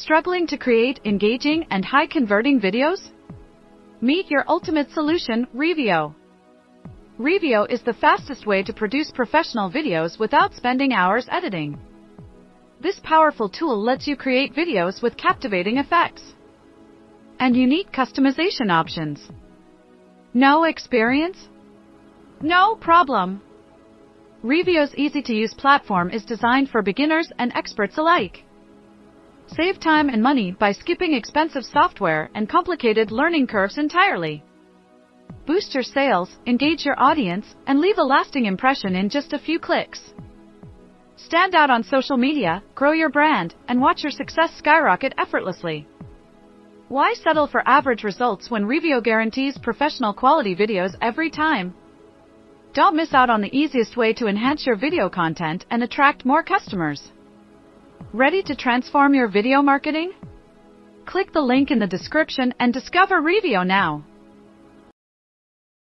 Struggling to create engaging and high-converting videos? Meet your ultimate solution, Revio. Revio is the fastest way to produce professional videos without spending hours editing. This powerful tool lets you create videos with captivating effects and unique customization options. No experience? No problem. Revio's easy-to-use platform is designed for beginners and experts alike. Save time and money by skipping expensive software and complicated learning curves entirely. Boost your sales, engage your audience, and leave a lasting impression in just a few clicks. Stand out on social media, grow your brand, and watch your success skyrocket effortlessly. Why settle for average results when Revio guarantees professional quality videos every time? Don't miss out on the easiest way to enhance your video content and attract more customers. Ready to transform your video marketing? Click the link in the description and discover Revio now.